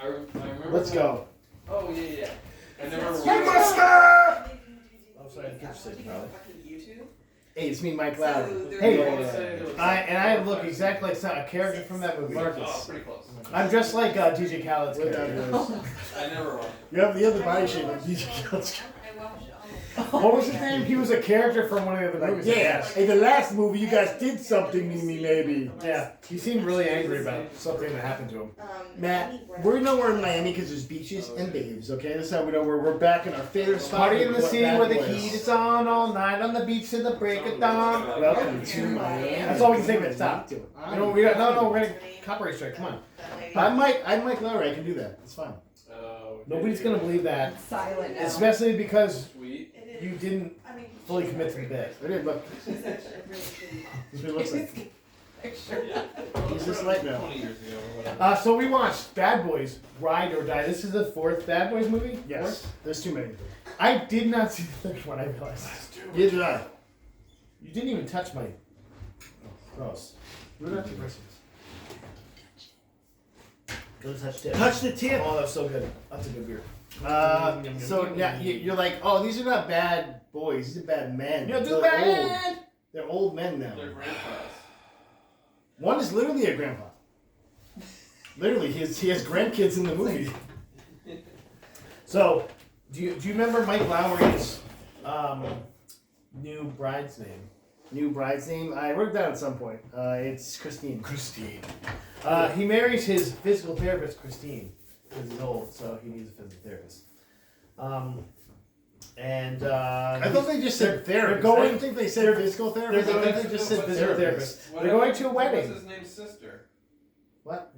I remember. Let's go. Oh yeah. I never. Hey, Buster! Oh, sorry, I Yeah, can't say fucking probably. YouTube. Hey, it's me, Mike Loud. So they're- Hey, I look exactly like a character from that movie. Oh, Marcus. pretty close. I'm just like DJ Khaled's What that character. is. I never watched. You have the body shape of DJ Khaled's. What was his name? He was a character from one of the other movies. Yeah, in the last movie, you guys did something to me, maybe. Yeah. He seemed really angry about something that happened to him. Matt, we know we're in Miami because there's beaches and babes, okay? That's how we know we're back in our favorite spot. Party in the city Bad where the boys. heat is on all night on the beach till the break of dawn. Welcome to Miami. That's all we can think of. Stop. Do it. No, we're gonna copyright strike. Come on. I'm Mike Lowry. I can do that. It's fine. Nobody's gonna believe that, Silent now. especially because Sweet. you didn't fully commit to the bit. I did, look. This is what it looks like. Yeah. He's just like now. 20 years ago or whatever. So we watched Bad Boys Ride or Die. This is the fourth Bad Boys movie. Yes. There's too many. I did not see the third one. I realized. Neither did I. You didn't even touch my. Gross. We're not too persons. Go touch tip. Touch the tip. Oh, that's so good. That's a good beer. So yeah, you're like, oh, these are not bad boys. These are bad men. You're too They're bad. old. They're old men now. Their grandpas. One is literally a grandpa. Literally, he has grandkids in the movie. So, do you remember Mike Lowry's new bride's name? New bride's name. I wrote it down at some point. It's Christine. Christine. He marries his physical therapist, Christine, because he's old, so he needs a physical therapist. I thought they just said they're therapist. going- I didn't think they said physical therapist. I going- think they just said physical therapist. therapist. They're going to a What's wedding. his name's sister? What?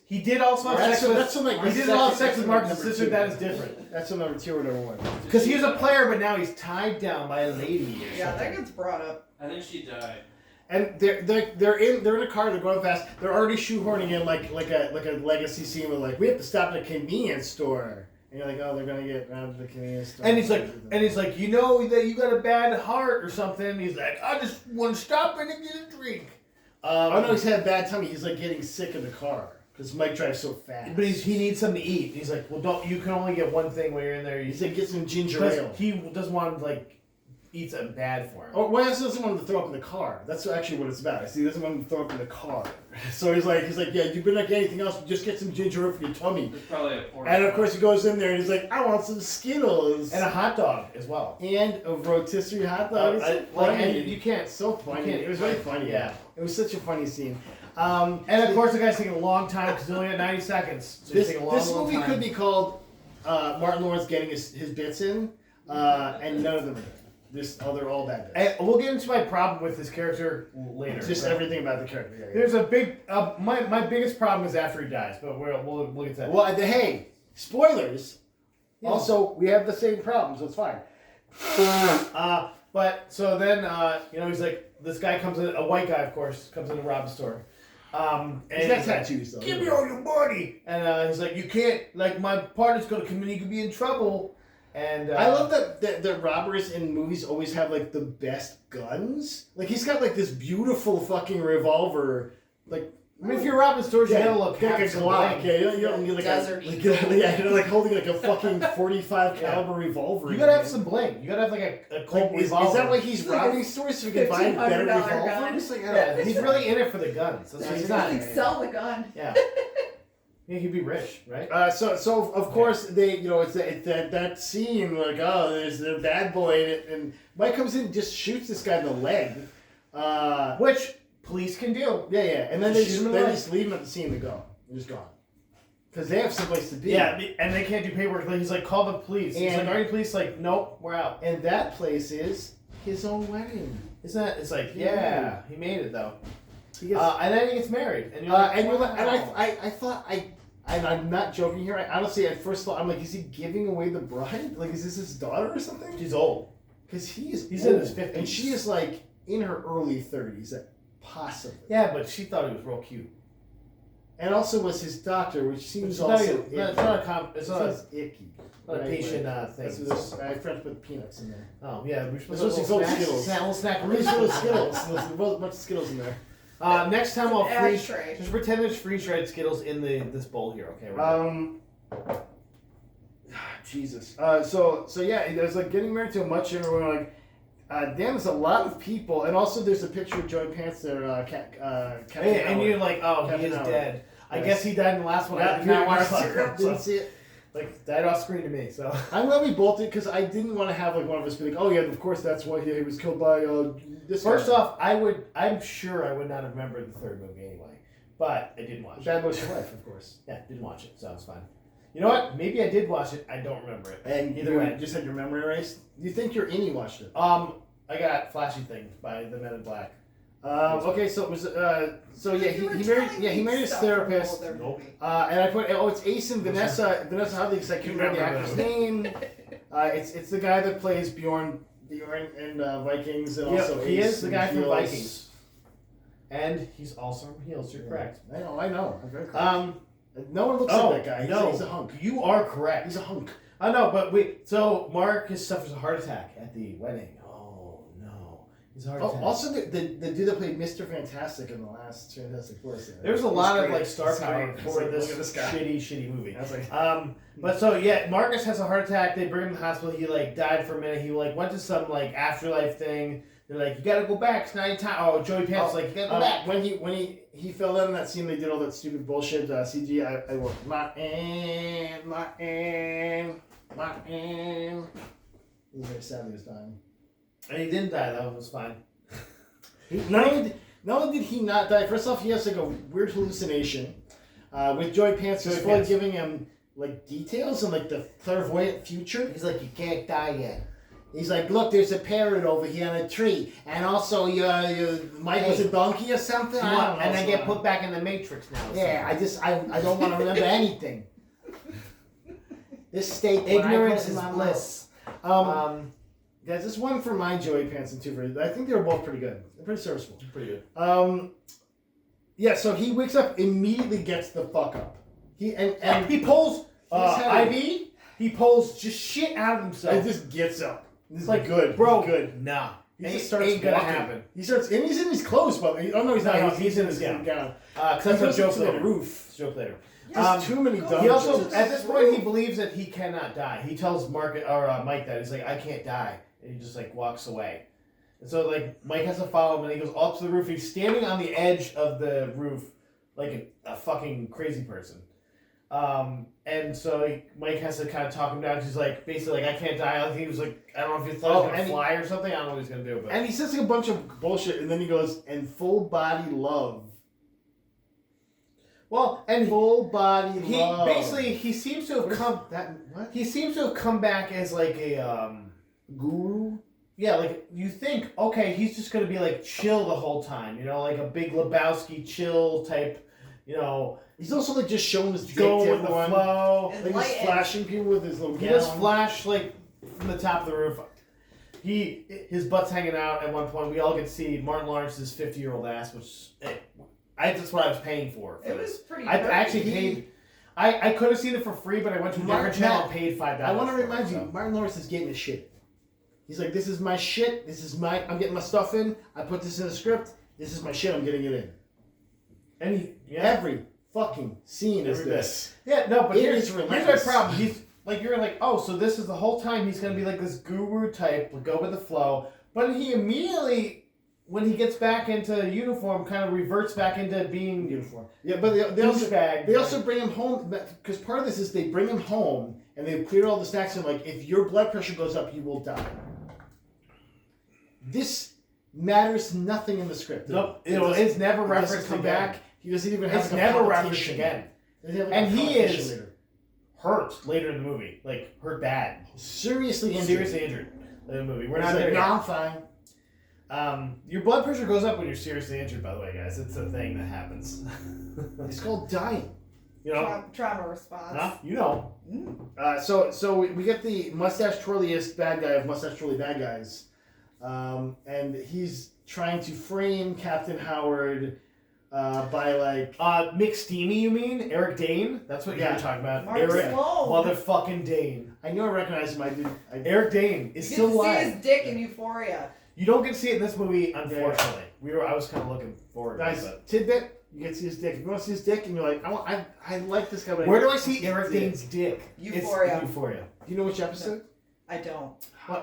He did also have sex with. That's from, like, He did all have sex with Marcus' sister. That is different. That's from number 2 or number 1. Because he was a player, but now he's tied down by a lady. Or Yeah, something. that gets brought up. I think she died. And they're in a car. They're going fast. They're already shoehorning in like a legacy scene with like we have to stop at a convenience store. And you're like, oh, they're gonna get around to the convenience store. And he's like, you know that you got a bad heart or something. He's like, I just want to stop in and get a drink. Oh no, he's had a bad tummy. He's like getting sick in the car because Mike drives so fast. But he needs something to eat. He's like, well, you can only get one thing when you're in there. He's like, get some ginger ale. He doesn't want to like eat something bad for him. Oh, why else doesn't want him to throw up in the car? That's actually what it's about. He doesn't want him to throw up in the car. So he's like, yeah, you better not get anything else. Just get some ginger ale for your tummy. There's probably a porn. And of course he goes in there and he's like, I want some Skittles And a hot dog as well. and a rotisserie hot dog. It's so funny. And you can't. So funny. It was very funny. Yeah. It was such a funny scene. And of course, the guy's taking a long time because he's only got 90 seconds. So This he's taking a long, long movie time. could be called Martin Lawrence getting his bits in, and none of them are good. They're all bad bits. And we'll get into my problem with this character later. Just but everything about the character. Yeah, yeah. There's a big. My biggest problem is after he dies, but we'll get to that. Well, hey, spoilers. Also, we have the same problem, so it's fine. But so then he's like, this guy comes in, a white guy of course comes in to rob the store. And He's got he's like, tattoos, though. give me all your money. And he's like, you can't. Like my partner's gonna come in, you could be in trouble. And I love that the robbers in movies always have like the best guns. Like he's got like this beautiful fucking revolver. Like I mean, if you're robbing stores, you yeah, gotta look like a handsome, Glock. like- Yeah, you don't need like Desert a Eagle. you're like holding like a fucking 45 caliber revolver. You gotta have some bling. You gotta have like a cold Is revolver. that why he's robbing stores so he can buy better $1,500 revolvers? Like, I don't Yeah, he's really in it for the guns. That's what he's not. Like, sell the gun. Yeah. Yeah, he'd be rich, right? So of course they it's that scene like there's the bad boy and Mike comes in and just shoots this guy in the leg, Which police can do. yeah and then they Shoot him in the they leg. just leave him at the scene to go. They're just gone because they have someplace to be. Yeah, and they can't do paperwork. Like, he's like, call the police. He's And- like, are you police? Like, nope, we're out. And that place is his own wedding. Isn't that? It's like, Yeah. yeah, he made it though. He gets, And then he gets married, and you're like, wow. I thought I'm not joking here. I honestly at first thought I'm like, is he giving away the bride? Like, is this his daughter or something? She's old. Because he's in old, his 50s. and she is like in her early 30s, possibly. Yeah, but she thought he was real cute. And also was his doctor, which seems It's not also a- icky. it's not a com- it's It not a- sounds icky. not a patient, Right. thing. That's what this, I French put peanuts in there. Oh yeah, we're This supposed was to his old snack, Skittles. snack, little snack. There's little Skittles. There's a bunch of Skittles in there. Next time I'll An freeze. ashtray. Just pretend there's freeze dried Skittles in this bowl here, okay? Jesus. So yeah, it was like getting married to a much younger woman. Like, damn, there's a lot of people, and also there's a picture of Joey Pants there. Captain Hey, and Howard. you're like, oh, he Captain is Howard. dead. I Yes. guess he died in the last one. I Yeah, did not watch didn't it. didn't see it. Like, died off screen to me, so. I'm glad we both did because I didn't want to have like one of us be like, oh yeah, of course that's why he was killed by this. First guy. off, I'm sure I would not have remembered the third movie anyway. But I didn't watch it. Bad Motion Life, of course. Yeah, didn't watch it, so it's fine. You know what? Maybe I did watch it. I don't remember it. And Either you way. just had your memory erased. You think your innie watched it? I got Flashy Thing by the Men in Black. Okay, so it was so yeah, he married his therapist. Nope. And I put it's Ace and Vanessa Hudley because I can't remember the Remember actor's those. name. It's the guy that plays Bjorn in Vikings and Yep, also he Ace is the in guy from Heels. Vikings. And he's also from Heels, you're correct. I know. I'm very correct. No one looks like that guy. He's a hunk. You are correct. He's a hunk. I know, but wait. So Mark suffers a heart attack at the wedding. Oh no, he's a heart Oh, attack. also the dude that played Mr. Fantastic in the last Fantastic Four. There was a lot of like star He's power great. for Look this, at this guy. shitty movie. I was like, But so yeah, Marcus has a heart attack. They bring him to the hospital. He like died for a minute. He like went to some like afterlife thing. They're like, you gotta go back. It's not your time. Oh, Joey Pants like, you gotta go back. when he fell down in that scene, they did all that stupid bullshit CG. I wrote my He's very sad he was dying. And he didn't die. That was fine. Not only did he not die, first off, he has like a weird hallucination with Joey Pants who's Joey fully Pants. giving him like details and like the clairvoyant future. He's like, you can't die yet. He's like, look, there's a parrot over here on a tree, and also your Mike was a donkey or something. I don't know, And I so- get put back in the Matrix now. Yeah, I don't want to remember anything. This state when I Ignorance put in is my bliss. mouth. Guys, this one for my Joey Pants and two for I think they were both pretty good. They're pretty serviceable. Pretty good. Yeah, so he wakes up, immediately gets the fuck up. And He pulls He's heavy. IV. He pulls just shit out of himself. and just gets up. This is like, good, bro. good. Nah, He ain't, just starts ain't gonna walking. happen. He starts, and he's in his clothes, but oh no, he's not. No, he's in his gown. Cause He that's a goes joke up to the later. roof. It's a joke later. There's too many dumb He also, jokes. at this point, he believes that he cannot die. He tells Mike that he's like, I can't die, and he just like walks away. And so like Mike has to follow him, and he goes up to the roof. He's standing on the edge of the roof, like a fucking crazy person. And so Mike has to kind of talk him down. 'Cause he's like, basically like, I can't die. I think he was like, I don't know if he thought he was and gonna he- fly or something. I don't know what he's gonna do, but And he says like a bunch of bullshit, and then he goes, and full body love. well, and Full body he love. basically he seems to have What is come. that what? He seems to have come back as like a Guru? yeah, like you think okay, he's just gonna be like chill the whole time, you know, like a big Lebowski chill type, you know, He's also like just showing his dick go to with the everyone. flow. And Like he's light flashing people with his little He gown. does flash like from the top of the roof. His butt's hanging out at one point. We all get to see Martin Lawrence's 50-year-old ass, which that's what I was paying for. It was pretty. I dirty. actually paid. I could have seen it for free, but I went to a different channel and paid $5. I want to for it, remind you, so. Martin Lawrence is getting his shit. He's like, this is my shit. This is my. I'm getting my stuff in. I put this in a script. This is my shit. I'm getting it in. And Every fucking scene is Every bit. this. Yeah, no, but It here's is my relentless. problem. He's like, you're like, oh, so this is the whole time he's gonna be like this guru type, go with the flow. But he immediately, when he gets back into uniform, kind of reverts back into being Uniform. Yeah, but they also douchebag. they also bring him home because part of this is they bring him home and they've cleared all the snacks and like if your blood pressure goes up, you will die. This matters nothing in the script. Nope, It doesn't- it's never he doesn't referenced come again. back. He doesn't even have It's like, a never referenced palpitation. again. Doesn't have, like, And a he palpitation is- later. Hurt later in the movie, like hurt bad, seriously injured. seriously injured in the movie. We're He's not like, there no, yet. I'm fine. Your blood pressure goes up when you're seriously injured. By the way, guys, it's a thing that happens. It's called dying. You know, Trauma response. huh? You know. So we get the mustache twirliest bad guy of mustache twirly bad guys, and he's trying to frame Captain Howard by like Mick Steamy, you mean? Eric Dane? That's what Yeah. you're talking about. Mark Eric Sloan. motherfucking Dane. I knew I recognized him. I did. Eric Dane is You still get to see alive. his dick in Euphoria. You don't get to see it in this movie, unfortunately. I was kind of looking forward to Nice it. tidbit. You get to see his dick. If you want to see his dick, and you're like, I like this guy. But Where do I can't see Eric his dick. Dane's dick? Euphoria. It's Euphoria. Do you know which episode? I don't.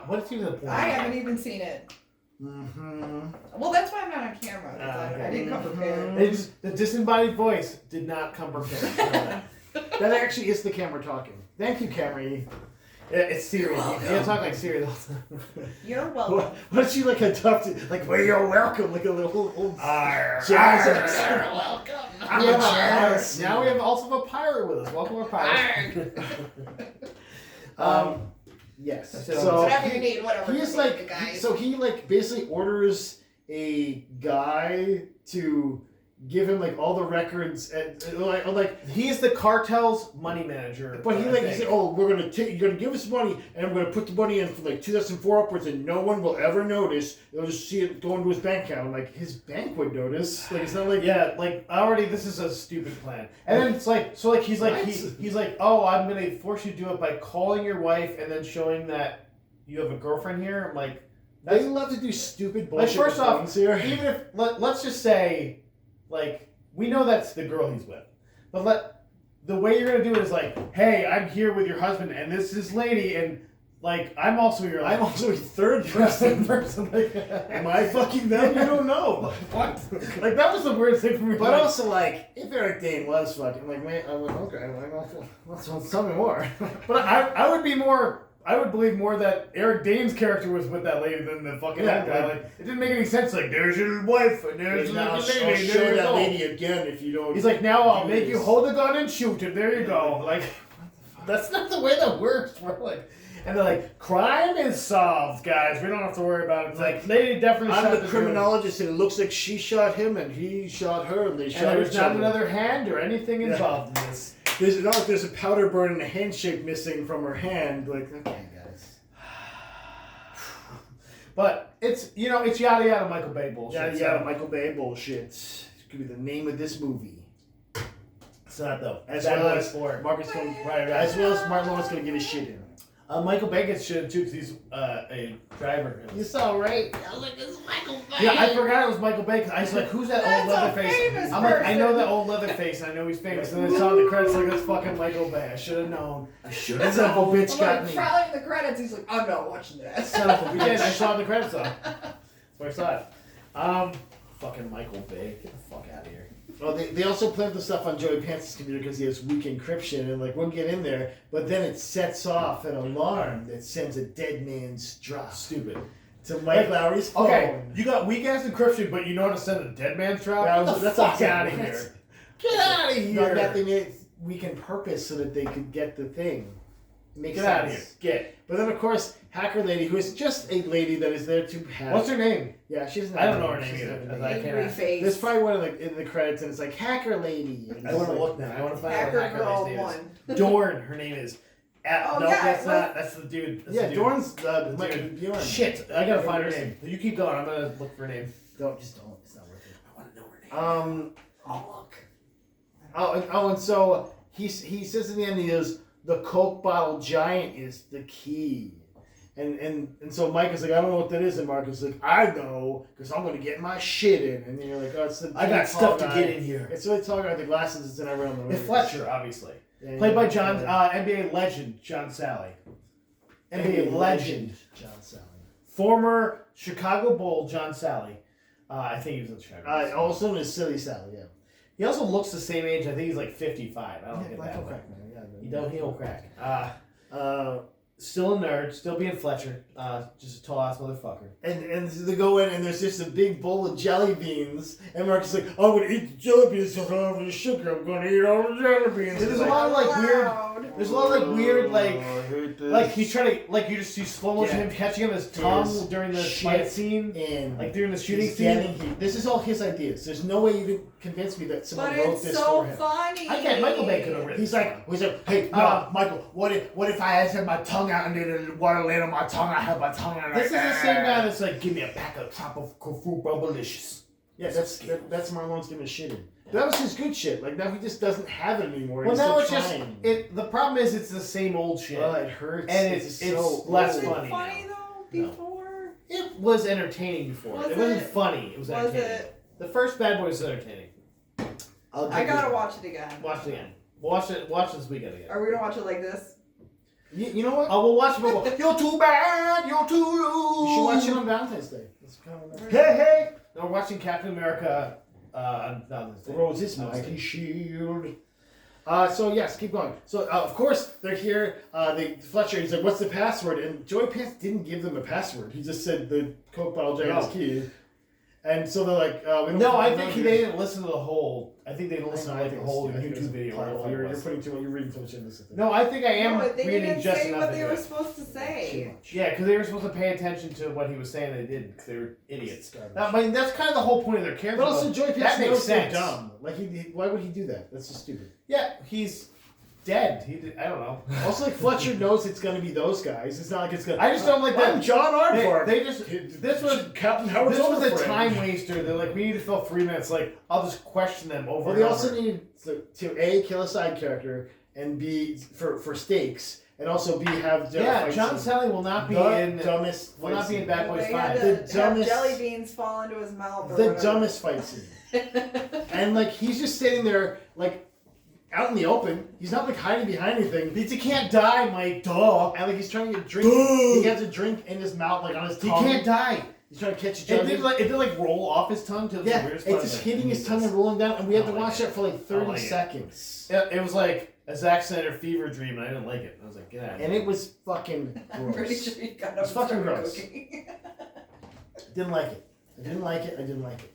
What is even the point? I haven't even seen it. Mm-hmm. Well, that's why I'm not on camera. 'Cause I didn't come prepared. They just, the disembodied voice did not come prepared. That actually is the camera talking. Thank you, Camry. Yeah, it's Siri. You can't talk like Siri the whole time. You're welcome. What is she like a tough, well, you're welcome, like a little old jazz. You're welcome. I'm We a have jazz. now we have also have a pirate with us. Welcome, our pirate. Yes. That's it. So Whatever you need, whatever. he is you need, like, guys. so he like basically orders a guy to give him like all the records and like. He is the cartel's money manager. But he I like he think. said, oh, you're gonna give us money, and I'm gonna put the money in from like 2004 upwards, and no one will ever notice. They'll just see it go into his bank account. Like his bank would notice. Like it's not like Yeah, like already this is a stupid plan. And then it's like so like he's like What? he's like, "Oh, I'm going to force you to do it by calling your wife and then showing that you have a girlfriend here." I'm like they love to do stupid like bullshit. first with off, things here. even if let's just say like we know that's the girl he's with. But the way you're going to do it is like, "Hey, I'm here with your husband and this is lady and like I'm also your I'm also a third person. Like, Am I fucking them? You don't know. what? Like that was the weirdest thing for me. But Like, also, like, if Eric Dane was fucking, like, man, I went, okay, let's tell me more. But I would be more. I would believe more that Eric Dane's character was with that lady than the fucking Yeah, other guy. like- Like it didn't make any sense. Like there's your wife and there's your I'll lady. show there you that go. lady again if you don't. He's like, now I'll do make you this." hold the gun and shoot him. There you go. Like that's not the way that works. Bro. Like, and they're like, crime is solved, guys. We don't have to worry about it. It's like lady definitely shot I'm the dude. criminologist, and it looks like she shot him and he shot her, and they And shot there's each not other. another hand or anything Yeah. involved in this. There's a powder burn and a handshake missing from her hand. Like, okay, guys. But it's it's yada yada Michael Bay bullshit. Yada so- yada, Michael Bay bullshit. It could be the name of this movie. It's not though. As Bad well Boys as 4. Marcus going Right. as well as Martin Lawrence gonna give his shit in. Michael Bay gets shit too because he's a driver. You saw right? Yeah, I forgot it was Michael Bay because I was like, who's that old That's a Leatherface? famous I'm like, I know person. that old Leatherface. I know he's famous. And then I saw in the credits like, that's fucking Michael Bay. I should have known. I should have. That little bitch I'm got like, me. probably in the credits, he's like, I'm not watching that. Son of a bitch. I saw in the credits though. That's where I saw it. Fucking Michael Bay. Get the fuck out of here. Well, they also plant the stuff on Joey Pance's computer because he has weak encryption, and like we'll get in there, but then it sets off an alarm that sends a dead man's drop Stupid. to Mike Lowry's phone. Okay, you got weak ass encryption, but you know how to send a dead man's drop? That Get was- the that's fuck a- out of that's- here. Get out of No, here. that they made weak in purpose so that they could get the thing. It makes Get sense. out of here. Get. But then of course, Hacker Lady, who is just a lady that is there to have. What's her name? Yeah, she doesn't. I don't know her She name doesn't either. have a name. I can't Angry ask. face. There's probably one in the credits, and it's like Hacker Lady. And I it's want to like- look now. I want to find out Hacker what Hacker Girl Lady's name 1. is. Dorn, her name is. Oh, no, yeah, that's well- not. That's the dude. That's Yeah, the dude. Dorn's That's Mike the dude. Bjorn. Shit, I gotta find her name. You keep going. I'm gonna look for her name. Don't. It's not worth it. I want to know her name. Oh look. And so he says in the end, he goes, the Coke bottle giant is the key. And so Mike is like, I don't know what that is, and Mark is like, I know, because I'm gonna get my shit in. And then you're like, oh, it's the I got really stuff tall to guy. get in here. It's really tall guy with the glasses that's in everyone. It's Fletcher, obviously. Yeah, Played by yeah. John, NBA legend John Sally. NBA legend. John Sally. Former Chicago Bull John Sally. I think he was in Chicago. Also known as Silly Sally, yeah. He also looks the same age. I think he's like 55. I don't get Michael that one. Crackman, yeah. He don't crack. Still a nerd. Still being Fletcher. Just a tall ass motherfucker. And they go in and there's just a big bowl of jelly beans, and Mark is like, I'm gonna eat the jelly beans so I don't have any sugar. I'm gonna eat all the jelly beans. There's It's a lot of like weird. Loud. There's a lot of like weird like. "Oh, I hate this." Like he's trying to like you just see slow motion Yeah. him catching him his tongue There's during the shit fight scene, in like during the shooting he's scene. getting- this is all his ideas. There's no way you can convince me that someone But wrote it's this so for him. funny. I can't. Michael Bay could have written. He's like, hey, no, Michael, what if I had my tongue out and then the water laid on my tongue? I had my tongue out. This is the same guy that's like, give me a pack of tropical fruit bubblicious. Yeah, that's Marlon's giving shit in. That was his good shit. Like now he just doesn't have it anymore. Well, He's now still it's trying. just the problem is it's the same old shit, Oh, it hurts. and it's so less Was it funny funny now. though No. before? It was entertaining before. Was It wasn't it? funny. It was Was entertaining. it? The first Bad Boys was entertaining. I gotta watch it again. Watch it again. Watch it. Watch this weekend again. Are we gonna watch it like this? You know what? Oh, we'll watch it. We'll go, you're too bad. You're too rude. You should watch it on Valentine's Day. That's kind of Hey, hey. No, we're watching Captain America on Valentine's Day. Roses, mighty shield. So yes, keep going. So of course they're here. Fletcher, he's like, "What's the password?" And Joey Pants didn't give them a password. He just said the Coke bottle Jack's No. key. And so they're like, "We don't." No, I we think don't they do- didn't listen to the whole. I think they didn't listen to like the whole I think it's YouTube video. or whatever it You're was. putting too much. You're reading too much into this. I think. No, I think I am No, they reading didn't just say enough what they into were it. supposed to Too say. much. Yeah, because they were supposed to pay attention to what he was saying. They didn't because they were idiots. Garbage. I mean, that's kind of the whole point of their character. But also, though. Joey Pants that makes knows they're sense. dumb. Like, why would he do that? That's just stupid. Yeah, he's dead. I don't know. Also, like Fletcher knows it's gonna be those guys. It's not like it's gonna. I just don't like that. I'm John Aardvark. They just this was Captain Howard's this was a other friend. time waster. They're like, we need to fill 3 minutes. Like, I'll just question them over. Well, and they over. also need to A, kill a side character, and B, for stakes, and also B, have Yeah, fight John scene. Sally will not be the in. dumbest will fight not be in scene. Bad Well, Boys they 5. had The to have dumbest- jelly beans fall into his mouth. Or The whatever. dumbest fight scene. And like he's just sitting there like out in the open. He's not like hiding behind anything. He can't die, Mike. Duh. And like he's trying to get drink. Duh. He has a drink in his mouth, like on his He tongue. can't die. He's trying to catch a It jug. did like roll off his tongue to the Yeah, weirdest it's part. just Like, hitting his tongue and Jesus. rolling down, and we had I to don't watch like that for like 30 like it. seconds. It was like a Zack Snyder fever dream, and I didn't like it. I was like, get out of here. And it was fucking I'm pretty gross. sure he got up It's and fucking started gross. cooking. Didn't like it. I didn't like it. I didn't like it.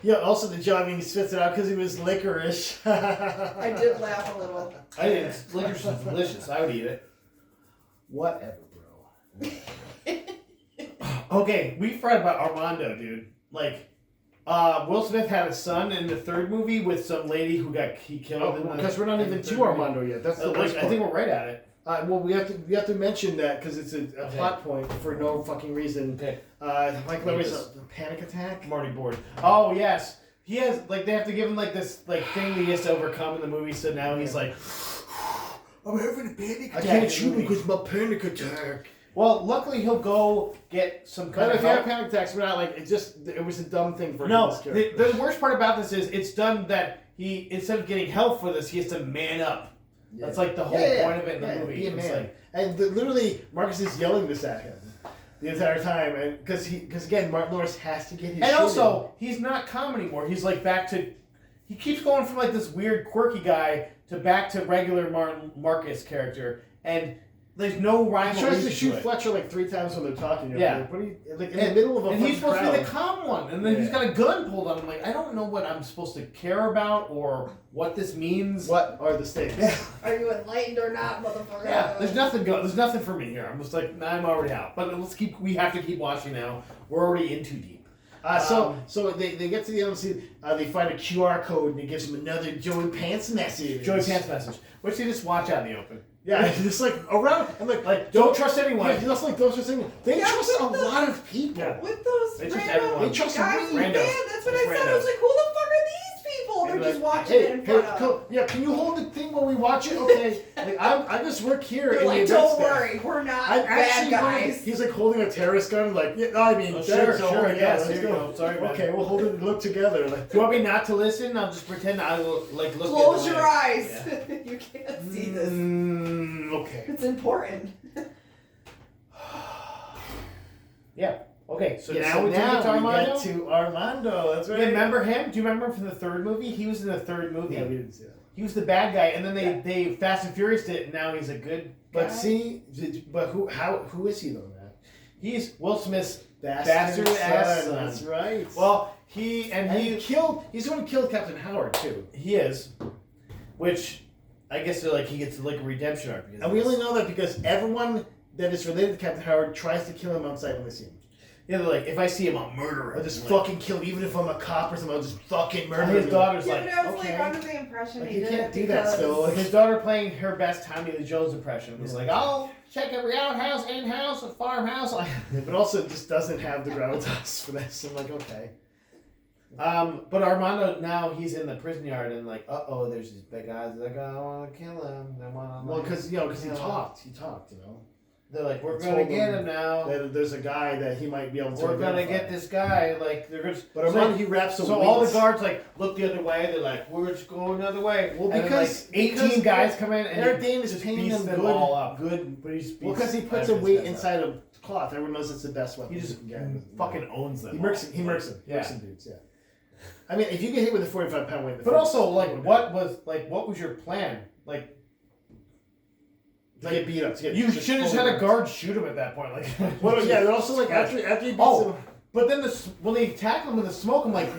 Yeah, also the jogging, he spits it out because he was licorice. I did laugh a little. I didn't. Licorice is delicious. I would eat it. Whatever, bro. Okay, we fret about Armando, dude. Like, Will Smith had a son in the third movie with some lady who he killed. in the, Because we're not in the even third to movie. Armando yet. That's the Like, worst I part. think we're right at it. Well, we have to mention that because it's a Okay. plot point for no fucking reason. Okay. Mike Levy's a panic attack. I'm already bored. Oh yes, he has like they have to give him like this like thing that he has to overcome in the movie. So now he's like, I'm having a panic I attack. can't in shoot the him movie. because my panic attack. Well, luckily he'll go get some But kind if of you have help. panic attacks, we're not like it was a dumb thing for No, this character. the worst part about this is it's done that he instead of getting help for this, he has to man up. Yeah. That's like the whole Yeah, point of it in the movie. Be a It's man. like, And literally, Marcus is yelling this at him the entire time, and because again, Martin Lawrence has to get his. and shit also, he's not calm anymore. He's like back to. He keeps going from like this weird, quirky guy to back to regular Marcus character, and there's no rhyme in. or He tries reason to shoot it. Fletcher like 3 times when they're talking. Yeah. Like, what are you, like in the middle of a And he's supposed fucking to be the crowd. calm one, and then he's Yeah. got a gun pulled on him. Like, I don't know what I'm supposed to care about or what this means. What are the stakes? Yeah. Are you enlightened or not, motherfucker? Yeah, there's nothing there's nothing for me here. I'm just like, nah, I'm already out. But we have to keep watching now. We're already in too deep. So they get to the end of the scene, they find a QR code and it gives them another Joey Pants message. Joey Pants message, which you just watch out in the open. Yeah, just like around and like Don't trust anyone. Yeah, just like those are saying they Yeah, trust a with the- lot of people. Yeah. With those They trust random everyone. They trust guys, randos. man, that's what Just I said. I was randos. like, who the fuck are these people? They're They're just like, watching it in front of. Cool. Yeah, can you hold the thing while we watch it? Okay. Like I just work here. They're in like, the don't event staff. worry, we're not I'm bad actually guys. He's like holding a terrorist gun. Like, yeah, I mean, Oh, there, sure, so hold it, yes, let's here you go. go. Sorry, man. Okay, we'll hold it and look together. Like, Do you want me not to listen? I'll just pretend I will like look. Close at your the eyes. You can't see this. okay. It's important. Yeah. Okay. So Yeah, now we take it to Armando. get to Armando. That's You right. remember him? Do you remember him from the third movie? He was in the third movie. Yeah, we didn't see that. He was the bad guy, and then they Fast and Furious it, and now he's a good But guy. see, who is he though, Matt? He's Will Smith's Bastard ass son. That's right. Well, He's the one who killed Captain Howard too. he is, which I guess they're like he gets like a redemption arc. Because And we only know that because everyone that is related to Captain Howard tries to kill him on sight when they see him. yeah, they're like if I see him, I'll murder him. I'll just Like, fucking kill him, even if I'm a cop or something. I'll just fucking murder him. His daughter's Yeah, like, but I was okay. like under the impression Like, he you did can't it do that because still. Like, his daughter playing her best Tommy Lee Jones impression was Yeah. like, I'll check every outhouse, in-house, a farmhouse. Yeah, but also it just doesn't have the gravitas for this. I'm like, okay. But Armando now he's in the prison yard and like, there's these big guys that go, I want to kill him. They want to. Well, because he Yeah. talked. He talked, you know. they're like, we're Told gonna get them him now. There's a guy that he might be able to. We're gonna identify. get this guy. Like they're gonna. But Armand, he wraps So the all the weights. guards like look the other way. They're like, we're just going the other way. Well, And then, because- like, 18 because guys come in and Eric he Dane is just paying beats them all up. good. But he just Well, because he beats puts a everybody's weight guys up. inside a cloth. Everyone knows it's the best weapon. He just you can get. fucking owns them. He murks him. He murks him. Yeah. Murks him dudes. Yeah. I mean, if you get hit with a 45-pound weight, But also, like, what was your plan? Like, to get beat up? To get you just should have just had a fully- guard shoot him at that point. Like, Well, yeah. And also, like after he beats Oh. him, But then when they tackle him in the smoke, I'm like,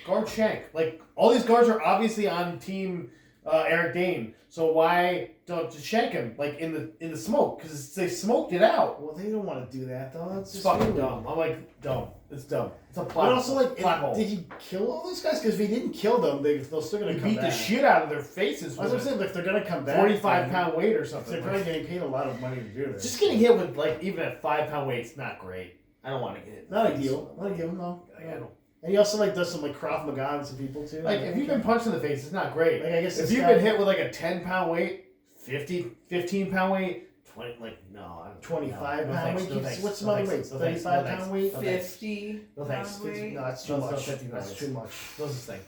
guard shank. Like all these guards are obviously on team Eric Dane, so why don't just shank him like in the smoke? Because they smoked it out. well, they don't want to do that though. It's It's just fucking weird. dumb. I'm like, dumb. It's dumb. It's a plot. But also, like, plot hole. did he kill all those guys? Because if he didn't kill them, they're still gonna He come beat back. the shit out of their faces. That's what I'm With saying. Like, they're gonna come back. 45-pound weight or They're something. probably getting paid a lot of money to do this. Just getting hit with like even at 5-pound weight, it's not great. I don't want to get hit. in the Not face. ideal. Not ideal. No. Like, I don't. And he also like does some like Krav Maga on some people too. Like if you've been punched in the face, it's not great. like I guess If this you've guy- been hit with like a 10-pound weight, 15-pound weight, 20, like no, I don't. 25 no, pound thanks, weight. no thanks, What's some no other thanks, weights? no thanks, 35 no pound thanks. weight. No thanks. 50. No thanks. pound weight. No, it's too No, much. no, 50 That's pounds. too much. Those is the thing.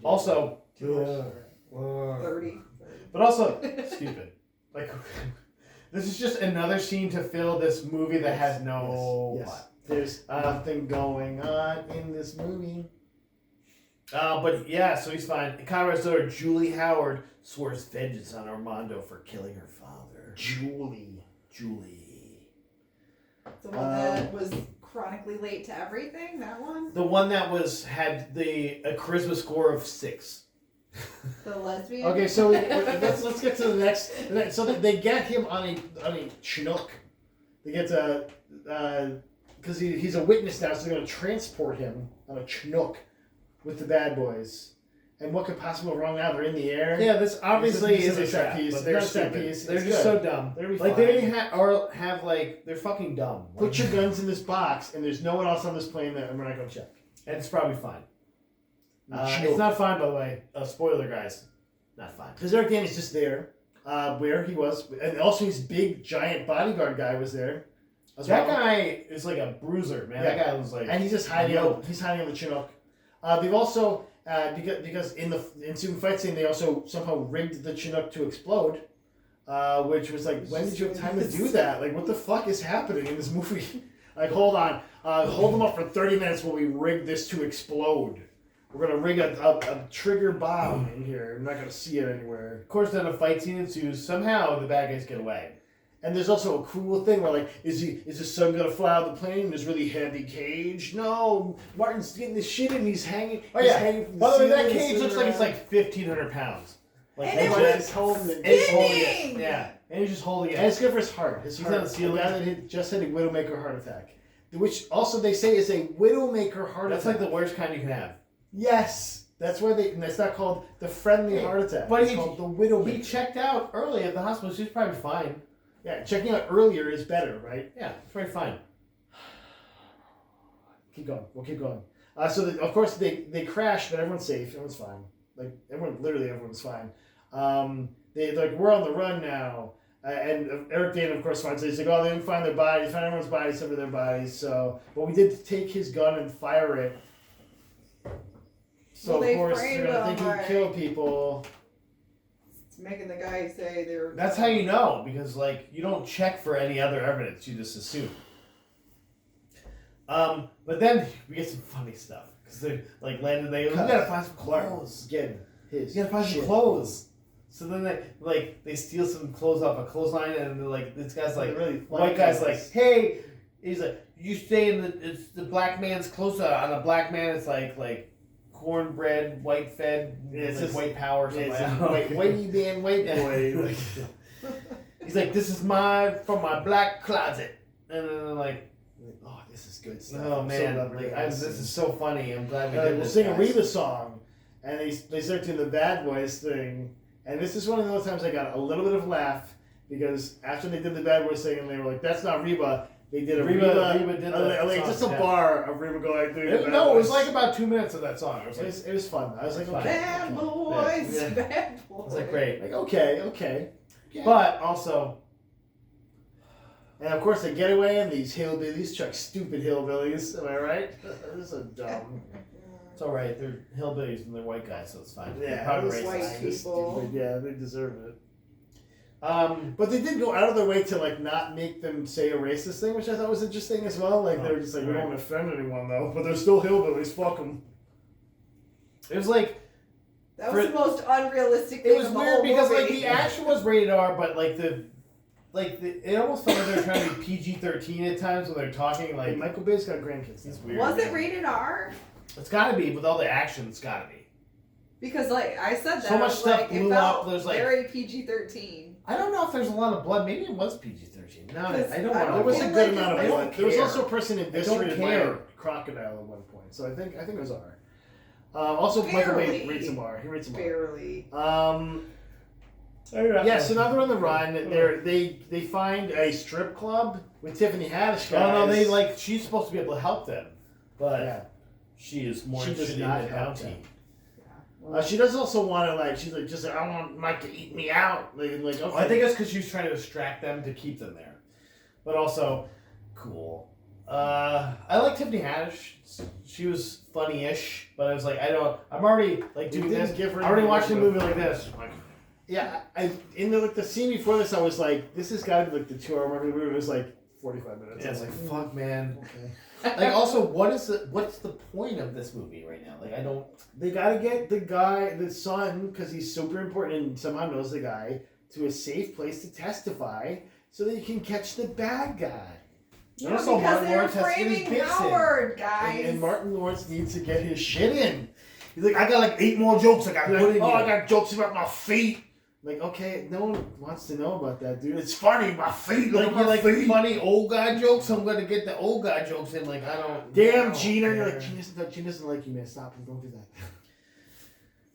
Also, 30. but also stupid. Like this is just another scene to fill this movie that has no Yes. plot. There's nothing going on in this movie. But yeah, so he's fine. Conrad's daughter, Julie Howard, swears vengeance on Armando for killing her father. Julie. The one that was chronically late to everything, that one? The one that had a charisma score of 6. The lesbian? Okay, so let's get to the next. So they get him on a Chinook. They get to because he's a witness now, so they're going to transport him on a Chinook with the bad boys. And what could possibly go wrong now? They're in the air. Yeah, this obviously This is a is a set trap, piece. but they're Not a set stupid. piece. They're It's just good. so dumb. They'll be Like fine. they have like they're fucking dumb. Put your guns in this box, and there's no one else on this plane that we're not going to check. And it's probably fine. Chinook. It's not fine, by the way. Spoiler, guys. Not fine. Because Eric Dane is just there, where he was, and also his big giant bodyguard guy was there. As That well. guy is like a bruiser, man. Yeah. That guy was like. And he's just hiding. Yo. He's hiding on the Chinook. They've also because in the ensuing fight scene they also somehow rigged the Chinook to explode, which was like, when did you have time to do that? Like, what the fuck is happening in this movie? Like, hold on, hold them up for 30 minutes while we rig this to explode. We're gonna rig a trigger bomb in here. We're not gonna see it anywhere. Of course, then a fight scene ensues. Somehow the bad guys get away. And there's also a cool thing where, like, is his son gonna fly out of the plane in this really heavy cage? No, Martin's getting this shit and he's hanging. Oh he's yeah. hanging from the By the way, that ceiling, cage sitting looks like it's around. like 1,500 pounds. Like And it that's was what He's holding it. he's holding it. spinning! Yeah, and he's just holding And it. it's good for his heart. His He's heart. on the ceiling. The guy that just had a Widowmaker heart attack, which also they say is a Widowmaker heart That's attack. like the worst kind you can have. Yes, that's why and that's not called the friendly heart attack. But it's he- called the Widowmaker. He checked out early at the hospital. She's probably fine. Yeah, checking out earlier is better, right? Yeah, it's probably fine. Keep going. We'll keep going. Of course they crash, but everyone's safe. Everyone's fine. Like everyone's fine. They're like, we're on the run now. And Eric Dane, of course, finds it. He's like, oh, they didn't find their bodies. Find everyone's bodies, except for their bodies. So, but we did take his gun and fire it. So Well, of they course framed they're gonna think him, he right? killed people. It's making the guy say they were. That's how you know, because like you don't check for any other evidence, you just assume. But then we get some funny stuff because they like Landon. We gotta find some clothes. Again, his. You gotta find some shit. clothes. So then they steal some clothes off a clothesline, and they're like, this guy's like, Really white guy's funny. like, hey, he's like, you stay in it's the black man's clothes. On a black man, it's like cornbread, white fed, It's it's like just- white power or something. It's I don't know. whitey man, white Yeah. boy. He's like, this is from my black closet, and then they're like, Oh, this is good stuff. oh I'm so man, glad we're like, doing this is so funny. I'm glad we We'll did this. sing a guys. Reba song, and they start doing the Bad Boys thing. And this is one of those times I got a little bit of a laugh because after they did the Bad Boys thing, and they were like, "That's not Reba." They did a Reba did the like song, just a yeah. bar of Reba going through. the Bad No, it was Boys. like about 2 minutes of that song. It was it like, was fun. I was like, It's fine. okay, Bad okay. boys, Yeah. bad boys. it was like great. Like okay. Yeah. But also, And of course they get away, and these hillbillies, Chuck, stupid hillbillies. Am I right? They're so dumb. It's all right. They're hillbillies and they're white guys, so it's fine. Yeah, They're probably those racist. white They're people. stupid. Yeah, they deserve it. Um, But they did go out of their way to like not make them say a racist thing, which I thought was interesting as well. Like they were just like, we don't want to offend anyone though, but they're still hillbillies. Fuck them. it was like That was the most unrealistic thing it was of the weird whole because movie. like the action was rated R, but it almost felt like they were trying to be PG-13 at times when they're talking. Like Like Michael Bay's got grandkids. it's weird. Was it rated R? It's got to be with all the action. It's got to be. Because like I said that So much I was stuff like, blew it felt up, there's, like- very PG-13. I don't know if there's a lot of blood. Maybe it was PG-13. No, I don't I want don't There was a feel good like amount it of was- blood. There was care. also a person don't eviscerated by a care. crocodile at one point, so I think it was R. Also, Michael Bay Barely. rates him R. He rates him R. Barely. Yeah, so now they're on the run. They find a strip club with Tiffany Haddish. Guys. Oh no, she's supposed to be able to help them, but Yeah. she is more She does interested in not the help bounty. them. She does also want to she's like just like, I want Mike to eat me out. Okay. I think it's because she was trying to distract them to keep them there, but also cool. I like Tiffany Haddish. She was funny-ish, but I was like, I'm already like doing didn't this. give her I already any watched a more movie to- like this. Like, Yeah, in the scene before this, I was like, this has got to be like the 2-hour mark of the movie. It was like 45 minutes. yeah, I it's was like fuck, man. okay. Like, also, what's the point of this movie right now? Like, I don't. They got to get the son, because he's super important and somehow knows the guy, to a safe place to testify so that you can catch the bad guy. Yeah, Also, because Martin they were Lawrence has to get his framing bits in. Howard, guys. And Martin Lawrence needs to get his shit in. He's like, I got like 8 more jokes I got to He's put like, in oh, I here. got jokes about my feet. Like, okay, no one wants to know about that, dude. It's funny, my feet. Like, Look you at my like feet. funny old guy jokes? I'm gonna get the old guy jokes in. Like, I don't. Damn, I Gina. don't You're care. like, Gina doesn't like you, man. Stop. Don't do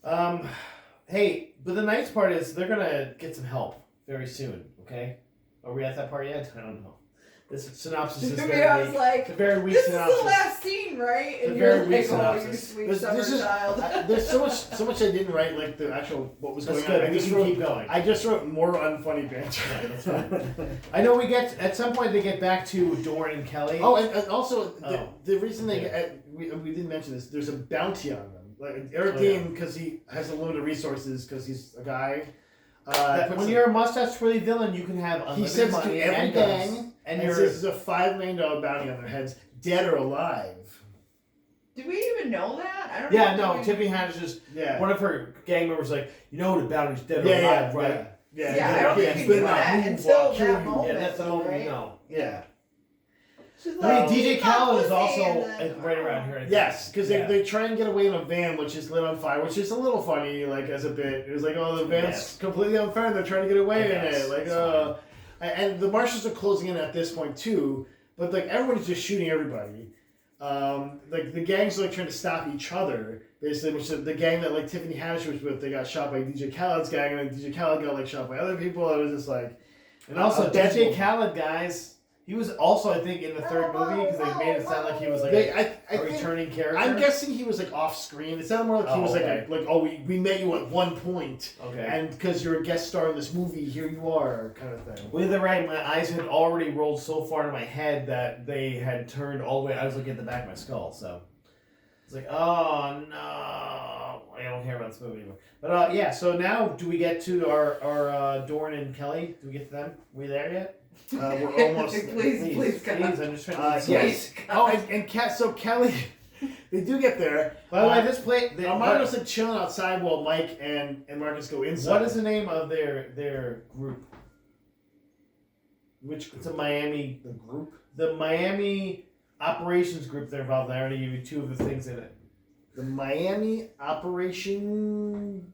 that. Hey, but the nice part is they're gonna get some help very soon. Okay, are we at that part yet? I don't know. This synopsis is To me, very I was weak. like, It's a very weak this is synopsis. the last scene, right? It's a And very you're weak like, oh, you synopsis. sweet This summer is child. there's so much I didn't write, like the actual what was That's going good. on. We can keep going. I just wrote more unfunny banter. Yeah, that's fine. I know we get at some point they get back to Dorn and Kelly. Oh, and also Oh. the reason they Yeah. we didn't mention this. There's a bounty on them. Like Eric Oh, yeah. Dean, because he has a limited resources, because he's a guy. When puts you're a mustache-twirly villain, you can have he unlimited sends money to every and guns, gang, and and you're says there's a $5 million bounty on their heads, dead or alive. Did we even know that? I don't yeah. know. No, Tiffany Haddish just Yeah. one of her gang members like, you know the bounty's dead or Yeah, alive, yeah, right? yeah. Yeah, I don't yeah, think we yeah. knew that Move, until I'll kill that you. moment. Yeah, that's the moment we right? know. Yeah. She's I mean, like, DJ "You got Khaled is pussy," also and then- right around here. I think. Yes, because Yeah. they try and get away in a van which is lit on fire, which is a little funny, like as a bit. It was like, oh, the van's Yes. completely on fire, and they're trying to get away in Yes, it. Like, it's and the marshals are closing in at this point too, but like everybody's just shooting everybody. Like the gangs are like trying to stop each other, basically. Which is the gang that like Tiffany Haddish was with, they got shot by DJ Khaled's gang, and then DJ Khaled got like shot by other people. It was just like, And also, Deadpool. DJ Khaled, guys, he was also, I think, in the third movie because they made it sound like he was like I a think, returning character. I'm guessing he was like off screen. It sounded more like he Oh, was okay. like oh we met you at one point. Okay. And because you're a guest star in this movie, here you are, kind of thing. With the right, my eyes had already rolled so far to my head that they had turned all the way. I was looking at the back of my skull, so it's like, oh no, I don't care about this movie anymore. But yeah, so now do we get to our Dorn and Kelly? Do we get to them? We there yet? We're almost. Please, God. I'm just trying to. Yes. Please, Oh, God. so Kelly, they do get there. By the way, this play. Armando's like chilling outside while Mike and Marcus go inside. What is the name of their group? Which It's a Miami. the group? The Miami operations group they're involved in. I already gave you 2 of the things in it. The Miami Operation.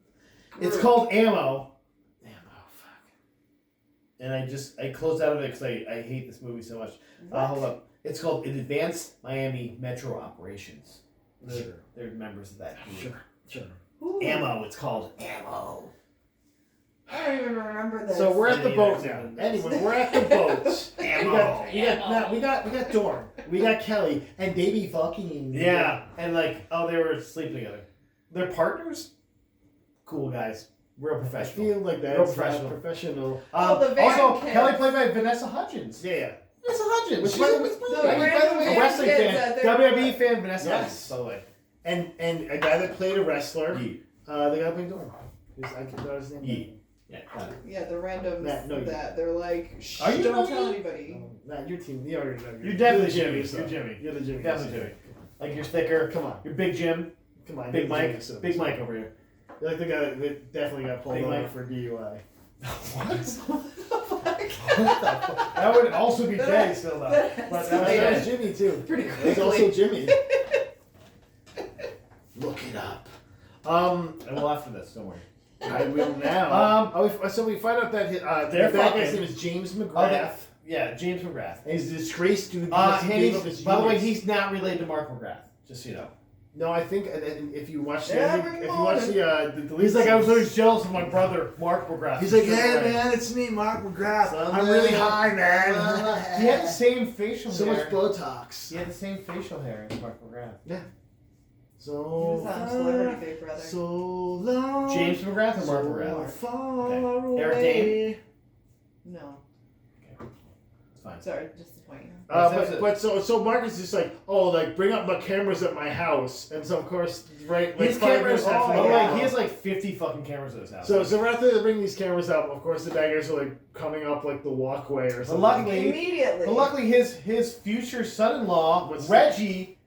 It's called Ammo. Ammo, fuck. And I closed out of it because I hate this movie so much. Hold up. It's called Advanced Miami Metro Operations. They're members of that group. Sure. Ooh, Ammo, it's called Ammo. I don't even remember this. So we're at the Me boat neither. now. Anyway, we're at the boat. Ammo. We got Dorn. We got Kelly, and they be fucking. Yeah, and like, oh, they were sleeping together. They're partners? Cool guys. Real I professional. feel like Real that's professional. not professional. Oh, the Van also, kids. Kelly played by Vanessa Hudgens. Yeah. Vanessa Hudgens. Which, She's by the a- way- The by the random way, a Van wrestling kids fan, that they're- WWE fan, Vanessa Yes. Hudgens, by the way. And a guy that played a wrestler, Yeah. the guy playing Dorn. I can't know his name. Yeah. Yeah, got it. Yeah, the randoms Matt, no, you- that they're like, shh, Are you don't know tell you? anybody. Matt, your team. You already know. You're definitely the Jimmy. so. You're Jimmy. You're the Jimmy. Definitely so. Jimmy. Like you're thicker. Come on. You're Big Jim. Come on. Big you're the Jimmy, Mike. so. Big Mike over here. You're like the guy that definitely got pulled Big over Mike. for DUI. That would also be Jay still though. But That Yeah. was Jimmy too. Pretty It was quickly. also Jimmy. Look it up. And we'll after this, don't worry. I will now. Um, So we find out that the they're bad guy's fucking- name is James Oh, McGrath. yeah, James McGrath. And he's disgraced to because he And gave he's, up his by the way, genius. he's not related to Mark McGrath. Just so you know. No, I think if you watch the Every if you watch the He's like, I was always jealous of my brother, Mark McGrath. He's like, Sure, hey right. man, it's me, Mark McGrath. Son, I'm really man. high, man. He had the same facial so hair. much Botox. He had the same facial hair as Mark McGrath. So He was on Celebrity Big Brother. So long. James McGrath or Mark so McGrath? far Okay. away. Eric Dane? No, It's fine. sorry, disappointing. So Marcus is just like, oh, like bring up my cameras at my house, and so of course, right, like His 5 cameras, minutes after oh, the- like, he has like 50 fucking cameras at his house. So right after they bring these cameras up, of course the bad guys are like coming up like the walkway or something. luckily- Immediately. But luckily, his future son-in-law, What's- Reggie,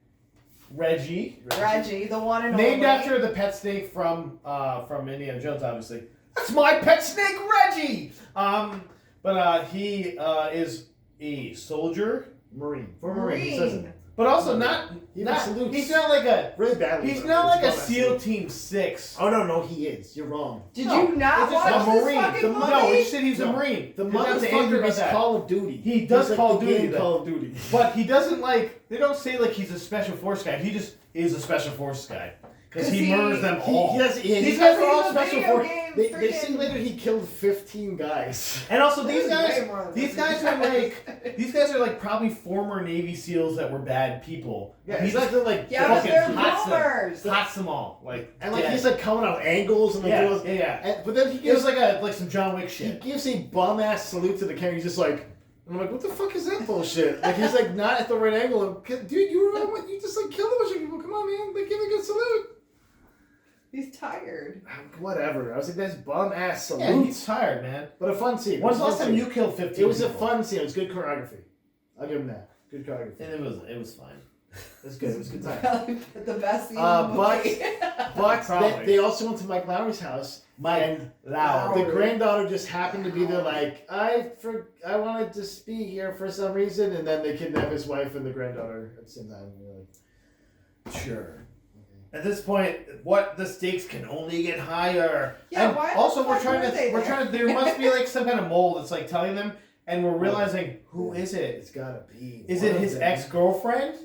Reggie, the one and named only. after the pet snake from Indiana Jones, obviously. That's my pet snake, Reggie. But he is a soldier, Former Marine. He says it. but also not. He not salutes. he's not like a. Really badly. He's though. not like a It's SEAL called Team 6. Oh no, he is. You're wrong. Did No, you not it's just watch a this Marine. fucking movie? No, we said he's a No. Marine. The We're not angry motherfucker about is that. Call of Duty. He does He's Call like of the Duty, game though. Call of Duty. But he doesn't like. They don't say like he's a special force guy. He just is a special force guy because 'Cause he he- murders them all. These guys are He's all a special video force. game They freaking- say later he killed 15 guys. And also these There's way guys, more than these that. guys are like, these guys are like probably former Navy SEAls that were bad people. Yeah, he he's like just like Yeah, but fucking they're hots them. boomers. hots them all. Like and like dead. he's like coming out angles and like yeah, those- yeah, yeah. but then he It was gives like some John Wick he shit. gives a bum ass salute to the camera. He's just like, I'm like, what the fuck is that bullshit? Like he's like not at the right angle. And, dude, you just like killed a bunch of people. Come on, man, like give a good salute. He's tired. Whatever. I was like, that's bum ass salute. Yeah, he's tired, man. But a fun scene. When's the It was last a time fun you killed 15? scene. It was a people? fun scene. It was good choreography. I'll give him that. Good choreography. And it was fine. It was good. It was a good time. The best scene Uh, in the movie. But Probably. they also went to Mike Lowry's house. And Loud. the granddaughter just happened to be there, like I wanted to be here for some reason, and then they kidnap his wife and the granddaughter at the same time. And you're like, Sure. At this point, what the stakes can only get higher. Yeah, and why the also we're fuck trying were to they there? there must be like some kind of mole that's like telling them, and we're realizing who is it? it's gotta be. Is one it of his them. ex-girlfriend?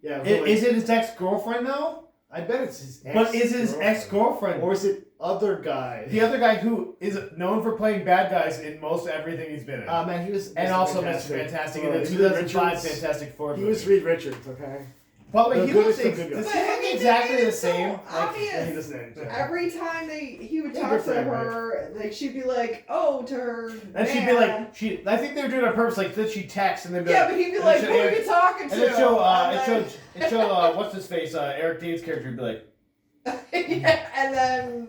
Yeah, but Is it his ex-girlfriend though? I bet it's his. But is it his ex-girlfriend? or is it other guy? The other guy who is known for playing bad guys in most everything he's been in. Man, he was. and also Mr. Fantastic in the Reed 2005 Richards. Fantastic Four He movie. was Reed Richards, okay. By the way, the he goodest looks of good guys. does But he I look mean, exactly it's the so same? obvious. Yeah, he doesn't age. Every time he would Yeah, talk good to for him, her, like she'd be like, "Oh," to her. And she'd be like, I think they were doing it on purpose, like that she'd text and then be "Yeah," like, but he'd be and like, it "Who should- are you talking to?" and it show, And it showed, what's his face, Eric Dane's character would be like, yeah, and then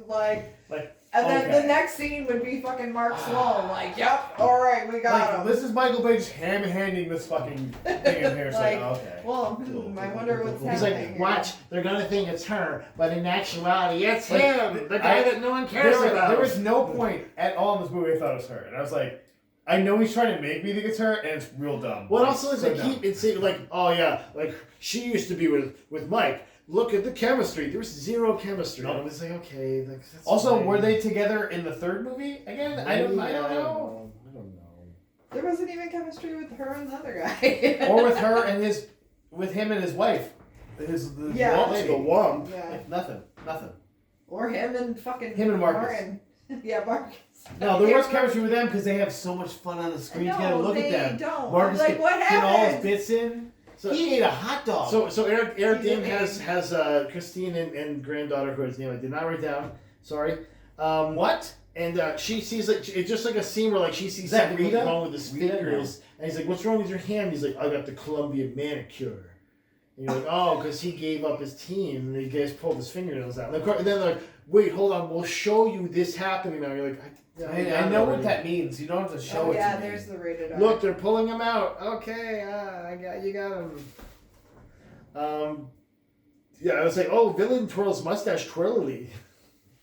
and then okay. the next scene would be fucking Mark Sloan, like, "Yep, all right, we got him." this is Michael Bay just handing this fucking thing in here. It's like, Like, okay. Well, I wonder what's He's happening. like, watch, they're gonna think it's her, but in actuality, it's Like, him, the guy that no one cares about. There was no point at all in this movie I thought it was her. And I was like, I know he's trying to make me think it's her, and it's real dumb. What Like, also is so they dumb. keep it saying like, oh yeah, like she used to be with Mike. Look at the chemistry. There was zero chemistry. No. And I was like, okay, like, that's Also, fine. were they together in the third movie again? I don't know. I don't know. There wasn't even chemistry with her and the other guy. Or with her and with him and his wife. The Yeah. wall Like lady. the wump. Yeah. Like, nothing. Or him and fucking Him and Marcus. Martin. Yeah, Marcus. No, there was chemistry with them because they have so much fun on the screen together. No, Look they at them. don't. Marcus Like, what getting all his happened? bits in. So, He ate a hot dog. so Eric He's Dane amazing. has Christine and granddaughter whose name I did not write down. Sorry. What? And she sees like it's just like a scene where like she sees Is that something Rita? wrong with his Rita? fingers, and he's like, "What's wrong with your hand?" He's like, "I got the Colombian manicure." And you're like, "Oh, because he gave up his team, and the guys pulled his fingernails out." And then they're like, "Wait, hold on, we'll show you this happening now." You're like, I know what that means. You don't have to show it yeah, to me. there's the rated R. Look, they're pulling him out. Okay, you got him. Yeah, I was like, "Oh, villain twirls mustache twirly."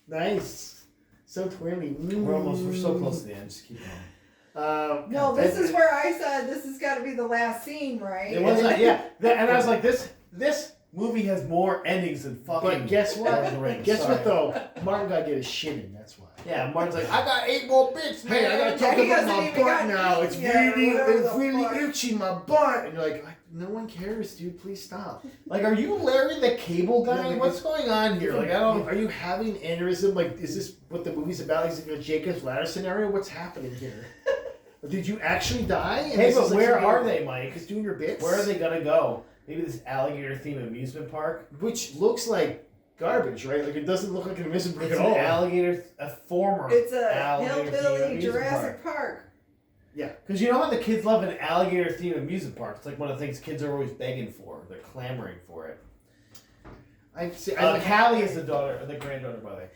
Nice, so twirly. We're so close to the end. Just keep going. No, this is where I said this has got to be the last scene, right? It was like, yeah, and I was like, this movie has more endings than fucking. But guess what? Lord of the Rings. Guess Sorry. what though? Martin got to get his shit in. That's why. Yeah, Martin's like, I got 8 more bits, man. Hey, I gotta talk he about hasn't my even butt got now. It's eaten yet, really, whatever it's the really fuck. itchy, my butt. And you're like, no one cares, dude. Please stop. Like, are you Larry the Cable Guy? Yeah, like, What's going on here? Like, I don't. Are you having aneurysm? Like, is this what the movie's about? Is it a Jacob's Ladder scenario? What's happening here? Did you actually die? And Hey, this but is like where something- are they, Mike? Just doing your bits. Where are they gonna go? Maybe this alligator-themed amusement park. Which looks like garbage, right? Like it doesn't look like an amusement park It's at an all. alligator, a former. It's a alligator-themed hillbilly amusement Jurassic Park. Because you know how the kids love an alligator-themed amusement park? It's like one of the things kids are always begging for. They're clamoring for it. I see. Callie is the daughter, the granddaughter, by the way.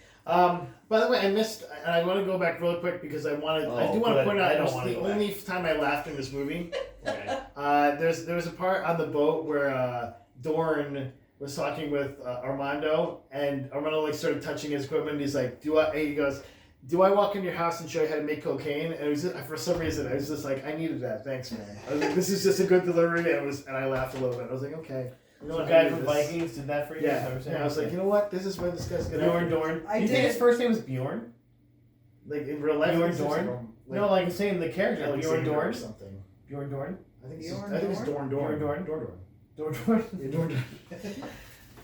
By the way, I missed, and I want to go back really quick because I do want to good. point out I it don't was wanna the go back. only time I laughed in this movie. Okay. There was a part on the boat where Dorn was talking with Armando, and Armando like started touching his equipment. And he's like, he goes, "Do I walk in your house and show you how to make cocaine?" And it was just, for some reason I was just like, I needed that. Thanks, man. I was like, this is just a good delivery, and I laughed a little bit. I was like, okay. You know The what, guy I from needed this. Vikings did that for you? Is that what Yeah, you're saying? I was like, you know what? This is where this guy's gonna Bjorn Dorn. I you think did. his first name was Bjorn? like in real life. Bjorn it's just Dorn? like, No, like saying the character. Alexander Bjorn or Dorn? something. Bjorn Dorn? I think Bjorn it's Dorn? Dorn. Bjorn Dorn? Dorn. Dorn Dorn? Yeah, Dorn.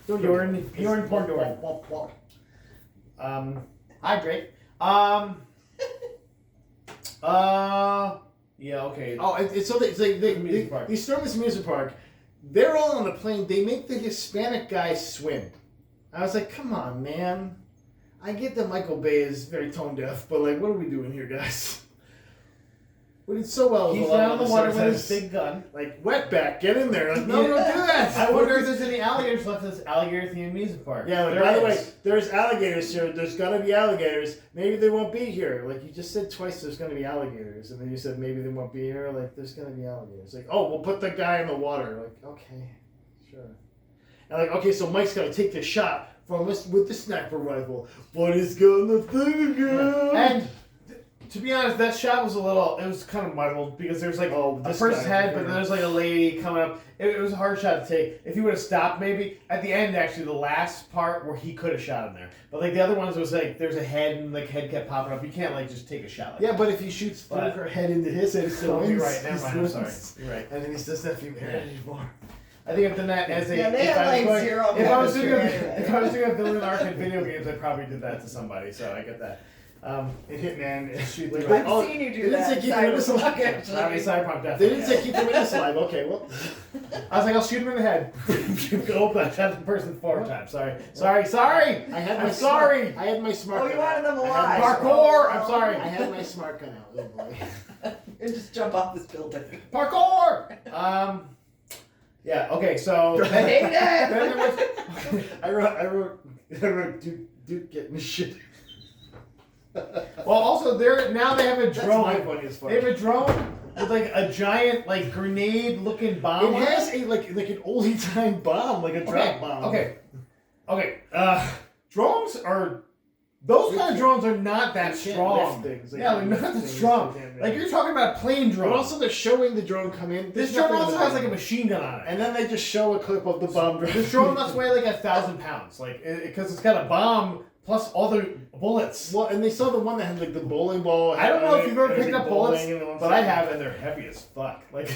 Bjorn Dorn. Hi, Drake. Yeah, okay. Oh, it's so it's like Amusement park. they storm this amusement park. They're all on the plane. They make the Hispanic guy swim. I was like, come on, man. I get that Michael Bay is very tone deaf, but like, what are we doing here, guys? We did so well. He's a lot down of in the other water with services. his big gun. Like wetback, get in there. Like, no, don't do that. I wonder if there's any alligators left in this alligator-themed amusement park. Yeah, like, There by the way, is. there's alligators here. There's gonna be alligators. Maybe they won't be here. Like you just said twice, there's gonna be alligators, and then you said maybe they won't be here. Like there's gonna be alligators. Like oh, we'll put the guy in the water. Like okay, sure. And like okay, so Mike's gonna take the shot from us with the sniper rifle, but he's gonna think again. And to be honest, that shot was it was kind of muddled because there's like a this person's guy, head, but then there's like a lady coming up. It was a hard shot to take. If he would have stopped, maybe at the end, actually, the last part where he could have shot him there. But like the other ones was like there's a head and like head kept popping up. You can't like just take a shot. Like Yeah, but if he shoots through But- her head into his head, it still Oh, wins. you're right. Never He mind. I'm still sorry. wins. You're right. And then he doesn't have to be married anymore. I think I've done that as a. Yeah, they if had I was like going- zero If I was doing chemistry a, anyway. if I was doing a villain arc in video games, I probably did that to somebody. So I get that. In Hitman, Shoot like, through I've oh, seen you do they didn't that. say keep the witness alive. Cyberpunk, I mean, actually. Cyberpunk They definitely. didn't say keep the witness alive. Okay, well. I was like, I'll shoot him in the head. Oh, I shot the person 4 times. Sorry. I had my I'm sorry. I had my smart Oh, gun you wanted out. them I had alive. my smart- Parkour! I'm sorry. I had my smart gun out. Oh boy. And just jump off this building. Parkour! Yeah, okay, so. I hate it. Then there was, I wrote Duke getting shit. well, also, now they have a That's my drone. funniest part. They have a drone with like a giant, like, grenade-looking bomb. It on has a like an oldie time bomb, like a drop bomb. Okay. Drones are. Those kind of drones are not that They can't strong. lift things. They Yeah, they're can't not lift that things. strong. They can't- Like, you're talking about a plane drone. But also, they're showing the drone come in. this There's drone nothing also about has like it. a machine gun on it. And then they just show a clip of the bomb drone. This drone must weigh like 1,000 pounds, like because it's got a bomb plus all the bullets. Well, and they saw the one that had like the bowling ball. I don't know if you've ever and it picked was up bowling bullets, and the one but I side. have, and they're heavy as fuck. Like,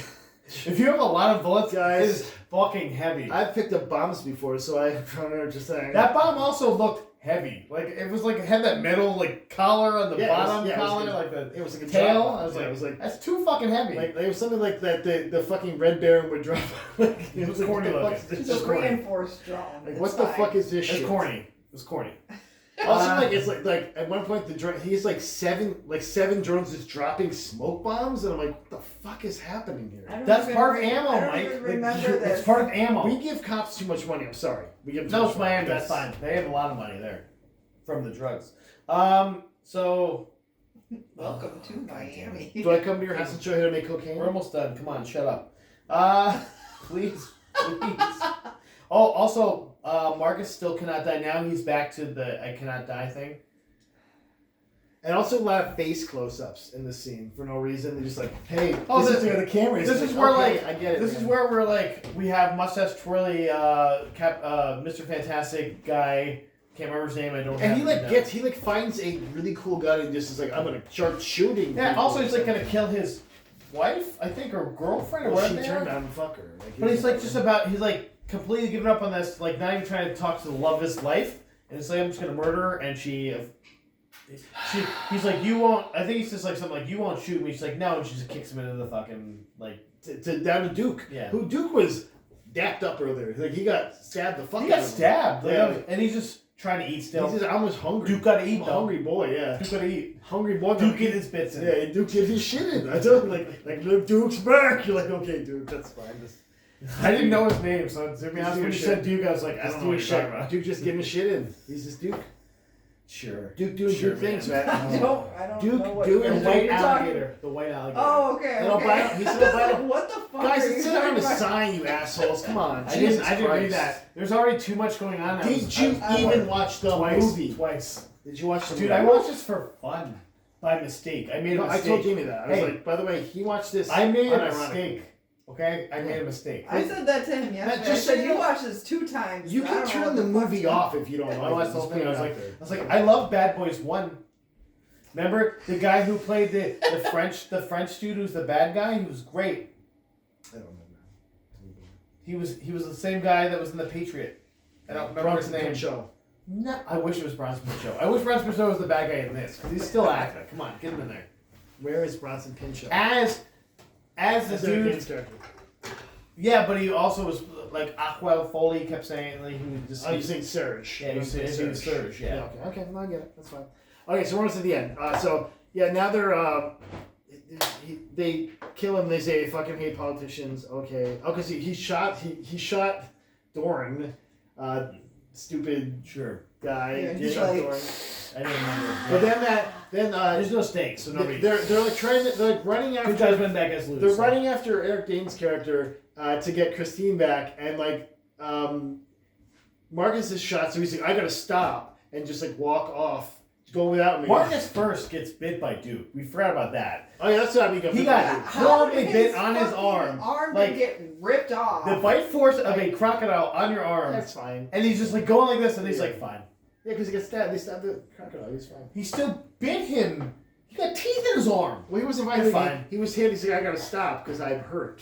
if you have a lot of bullets, Guys, it's fucking heavy. I've picked up bombs before, so I don't know. Just saying. That bomb also looked heavy. Like it was like it had that metal like collar on the Yeah, it was- bottom yeah, it was collar, good. like the It was like a tail. drop bomb. I was like, it was like that's too fucking heavy. it was something like that. The fucking Red Baron would drop. Like, It was like, corny what the looking. fuck is this? It's just a corny. reinforced drone. Like, It's what the fine. fuck is this it's shit? corny. It was corny. Also, like it's like at one point the drone he's like seven drones just dropping smoke bombs, and I'm like, what the fuck is happening here? I don't That's even part of re- ammo, I don't Mike. even remember this. It's part of ammo. We give cops too much money. I'm sorry. We give them too No, much it's money. Miami. That's fine. They have a lot of money there from the drugs. So Welcome to Miami. Do I come to your house and show you how to make cocaine? we're almost done. Come on, shut up. Please. Oh, also, Marcus still cannot die. Now he's back to the I cannot die thing. And also a lot of face close-ups in this scene for no reason. They're just like, hey, Oh, this this- is where the camera is. This Like, is where okay, like I get it. This is man. where we're like we have mustache twirly, Mr. Fantastic guy. Can't remember his name. I don't. And have he it like down. he like finds a really cool gun and just is like, I'm gonna start shooting. Yeah. people. Also, he's like gonna kill his wife, I think, or girlfriend, or Well, whatever. she they are. turned on and fuck her. Like, But he's like just about he's like completely given up on this, like not even trying to talk to the love of his life, and it's like I'm just gonna murder her, and he's like you won't. I think he's just like something like you won't shoot me. She's like no, and she just kicks him into the fucking like down to Duke. Yeah. Who Duke was dapped up earlier. Like he got stabbed the fuck he out got of him. stabbed, like, Yeah. and he's just trying to eat still. He's just almost hungry. Duke gotta eat I'm a though. hungry boy, yeah. Duke gotta eat. Hungry boy. Duke get his bits in. Yeah, and Duke get his shit in. I told him like look, Duke's back. You're like, okay, Duke, that's fine. Just I didn't know his name, so to be honest, when you Duke said shit. Duke, I was like, I don't know what you're talking about. Duke just getting his shit in. He's just Duke. Sure. Duke doing Sure, good things, man. man. I don't Duke know what doing you're The the white talking- alligator. The white alligator. Oh, okay. An Okay. albino- he's an I was like, albino- what the fuck Guys, are you it's not on talking the about? sign, you assholes. Come on. I Jesus didn't read Christ. that. There's already too much going on. Did you even watch the twice, movie? Twice. Did you watch the Dude, movie? I watched this for fun. By mistake. I made a No, I mistake. told Jamie that. I was Hey. like, by the way, he watched this. I made a unironically. mistake. Okay? I made a mistake. I said that to him yesterday. just I so said you you know- watched this 2 times. You I can don't know turn what the fuck's movie wrong. off if you don't I like watched it. the whole Just thing. put I it was out there. like, I love Bad Boys 1. Remember the guy who played the French dude who's the bad guy? He was great. I don't know. He was the same guy that was in The Patriot. I don't remember his name. Show. No, I wish it was Bronson Pinchot. I wish Bronson Pinchot was the bad guy in this because he's still acting. Come on, get him in there. Where is Bronson Pinchot? As the As a dude, Gaines character. yeah, but he also was like Aquel Foley kept saying like he would just. Oh, you're saying Surge. Yeah, he was saying Surge. Yeah. Okay, no, I get it. That's fine. Okay, so we're almost at the end. So yeah, now they're they kill him. They say fucking hate politicians. Okay. Oh, because he shot Doran, stupid Sure. guy. Yeah, He he's shot like- Doran. I didn't remember. But then there's no stakes, so nobody. they're like trying to they're like running Good after. judgment, bad guys lose. They're so. running after Eric Dane's character to get Christine back, and like Marcus is shot, so he's like, I gotta stop and just like walk off, go without me. Marcus first gets bit by Duke. We forgot about that. Oh yeah, that's what I mean. He got horribly bit on his arm. Like, Like, get ripped off. The bite force of a crocodile on your arm, That's fine. and he's just like going like this, and he's like, fine. Yeah, because he gets stabbed. They stabbed the crocodile. He's fine. He still bit him. He got teeth in his arm. Well, he wasn't You're violent. fine. He was hit. He's like, I gotta stop because I'm hurt.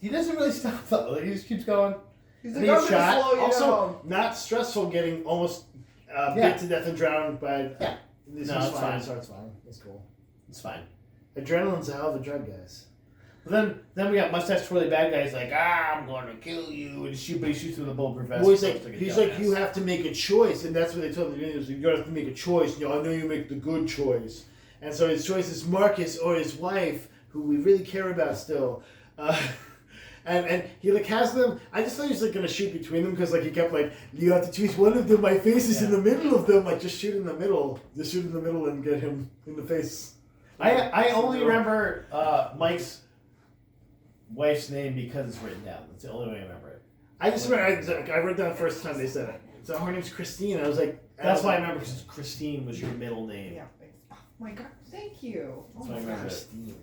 He doesn't really stop though. He just keeps going. He's and like, he I'm shot. gonna slow you Also, down. not stressful getting almost Yeah. bit to death and drowned by. Yeah. This No, is it's fine. fine. So it's fine. It's cool. It's fine. Adrenaline's a hell of a drug, guys. But then we got mustache twirly bad guy. He's like, I'm going to kill you, and he shoots him with a bulletproof vest. Well, he's Looks like, a he's like, dumbass. you have to make a choice, and that's what they told the Indians. You have to make a choice. You know, I know you make the good choice, and so his choice is Marcus or his wife, who we really care about still. And he like has them. I just thought he was like gonna shoot between them because like he kept like, you have to choose one of them. My face is in the middle of them. Like just shoot in the middle. Just shoot in the middle and get him in the face. I only remember Mike's wife's name because it's written down. That's the only way I remember it. I just remember I read that the first time they said it. So her name's Christine. I was like, That's why I remember because Christine was your middle name. Yeah. Oh my god, thank you. That's why I remember it. Christine. Yeah.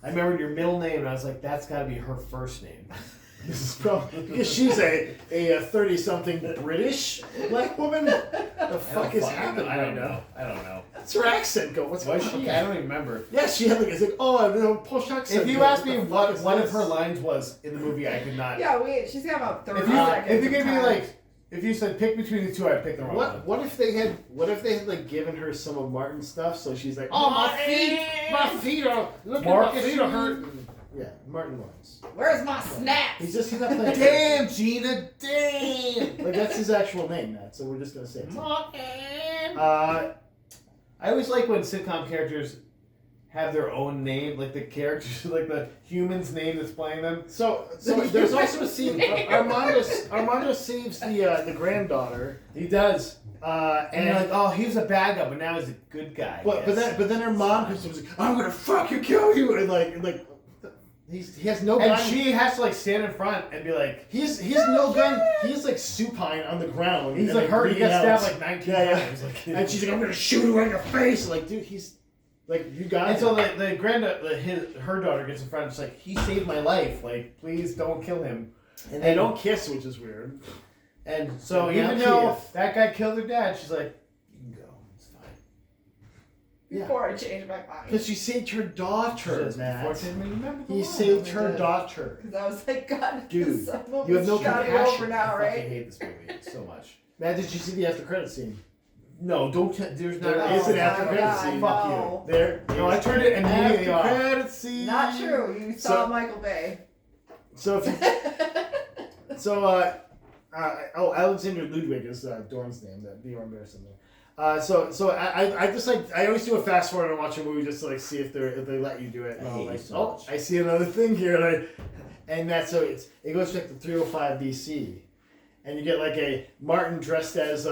I remembered your middle name, and I was like, that's got to be her first name. This is probably because she's a 30-something British black woman. The fuck is happening I right don't now? know. I don't know. That's her accent. Go. What's Was going she? on? I don't even remember. Yeah, she had like it's like oh no posh accent. If you Go, asked me the fuck what is one of this? her lines was in the movie, I could not. Yeah, wait, she's got about 30 If you seconds. if you of gave me time. like if you said pick between the two, I'd pick the wrong one. What if they had like given her some of Martin's stuff so she's like oh my feet are look Marcus, at my feet are hurting. Yeah, Martin Lawrence. Where's my snaps? He's not playing. Damn, Gina, damn. Like that's his actual name, Matt. So we're just gonna say it. man. Uh, I always like when sitcom characters have their own name, like the characters, like the human's name that's playing them. so there's also a scene. Armando saves the granddaughter. He does. And And you're like, oh, he was a bad guy, but now he's a good guy. but then her mom comes and was like, I'm gonna fucking kill you, and like he has no and gun. she has to like stand in front and be like, He has no gun. He's like supine on the ground. he's and, like hurt. He bleeding got out. stabbed like 19 Yeah. times. Like, And she's like, I'm gonna shoot you in your face. Like, dude, he's like, you got and it. so her daughter gets in front and she's like, he saved my life. Like, please don't kill him. and they don't kiss, which is weird. And so Yeah, even though kiss. that guy killed her dad, she's like, you can go. It's fine. Before I changed my mind. Because she saved her daughter, Just Matt. unfortunately, remember the He line. saved her did. daughter. Because I was like, God, Dude, this you have no gotta be compassion. over now, I fucking right? hate this movie so much. Matt, did you see the after credit scene? No, don't. There's not. There is an after my credit God, scene. Fuck no. There. No, I turned it immediately off. After credit scene. Not true. You saw Michael Bay. So if you, Alexander Ludwig is Dorn's name. That Bjorn Bearson there. So I just like I always do a fast forward and watch a movie just to like see if they let you do it. And I I'm hate like, you so oh, much. I see another thing here, and that's so it goes to like the 305 BC, and you get like a Martin dressed as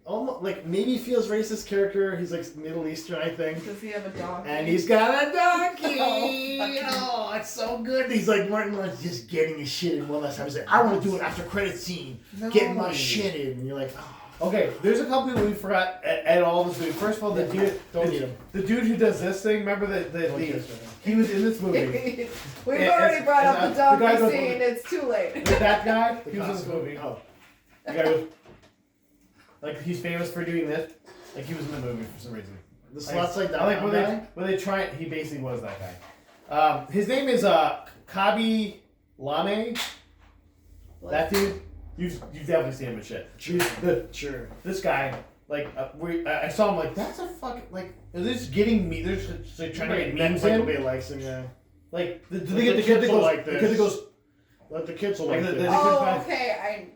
almost like maybe feels racist character. He's like Middle Eastern, I think. Does he have a dog? And he's got a donkey. Oh, It's so good. He's like Martin Lawrence just getting his shit in one last time. He's like, I want to do an after credit scene, getting my shit in. And you're like, oh, Okay, there's a couple people we forgot at all this movie. First of all, the dude, don't need him. the dude who does this thing. Remember he was in this movie. We've Yeah, already brought up the the guy donkey goes- scene. It's too late. That guy, The he was in this costume. movie. Oh, The guy was, like he's famous for doing this. Like he was in the movie for some reason. the slots like that. I like guy? when they try. He basically was that guy. His name is Kabi Lame. That dude, you've definitely seen him and shit. Sure. This guy, like, I saw him like, that's a fucking, like, are they just getting me? They're just like, trying to get memes Michael in. Bay likes him, yeah. Like, do Like they get the the kid kids that will goes, like the this. kid that goes, Let the kids will Like like the- this. the- Oh, okay.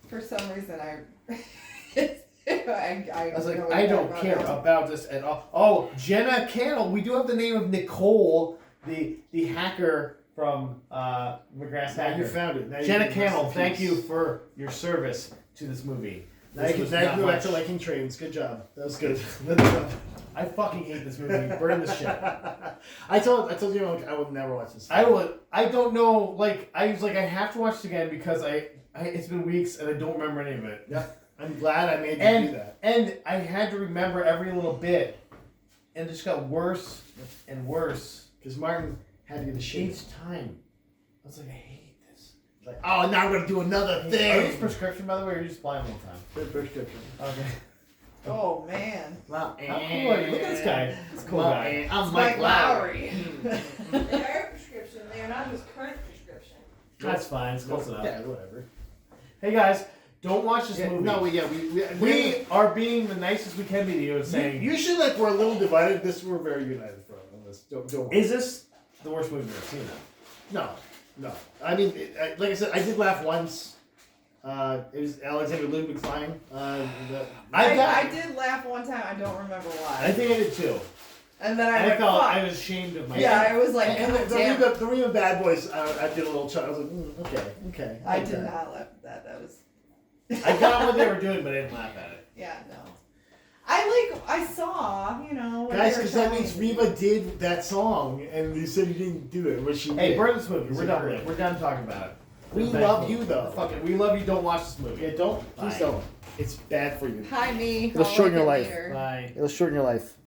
For some reason, I I was like, really I bad don't about care that. about this at all. Oh, Jenna Cannell. We do have the name of Nicole, the hacker from McGrath's Now you Hacker. found it. Now you Jenna can Cannell, rest in thank peace. you for your service to this movie. Now This you can was thank not you back much. to liking trains. Good job. That was good. I fucking hate this movie. Burn the shit. I told you like, I would never watch this. I don't know. Like I was like I have to watch it again because I it's been weeks and I don't remember any of it. Yeah, I'm glad I made you do that. And I had to remember every little bit, and it just got worse and worse Because Martin had to get the shit. each time. I was like, I hate this. Like, oh, now we're gonna do another Are these thing. prescription, by the way, or are you just buying them all the time? Good prescription. Okay. Oh man, Well, How cool are you? Look at this guy. This cool guy. I'm it's Mike Lowry. They are prescription. They are not his current prescription. That's fine. It's close enough. Yeah, whatever. Hey guys, don't watch this Yeah, movie. no, we are being the nicest we can be to you and saying, usually like we're a little divided. This we're very united from. This don't. is this the worst movie you've ever seen? Then? No. I mean, like I said, I did laugh once. It was Alexander Ludwig flying. I did laugh one time. I don't remember why. I think I did too. And then I I went, felt fuck. I was ashamed of myself. Yeah, I was like, And God damn. the Reba Bad Boys, I did a little chuckle. I was like, okay. I like did that. not laugh at that. That was. I got what they were doing, but I didn't laugh at it. Yeah, no. I saw, what Guys, they were because that telling means me. Reba did that song, and you said you didn't do it, which she Hey, did. burn this movie. It's We're a done great- with it. We're done talking about it. We Thank love you, though. Fuck it. We love you. Don't watch this movie. Yeah, please Bye. don't. It's bad for you. Hi, me. It'll I'll shorten your like it life. later. Bye. It'll shorten your life.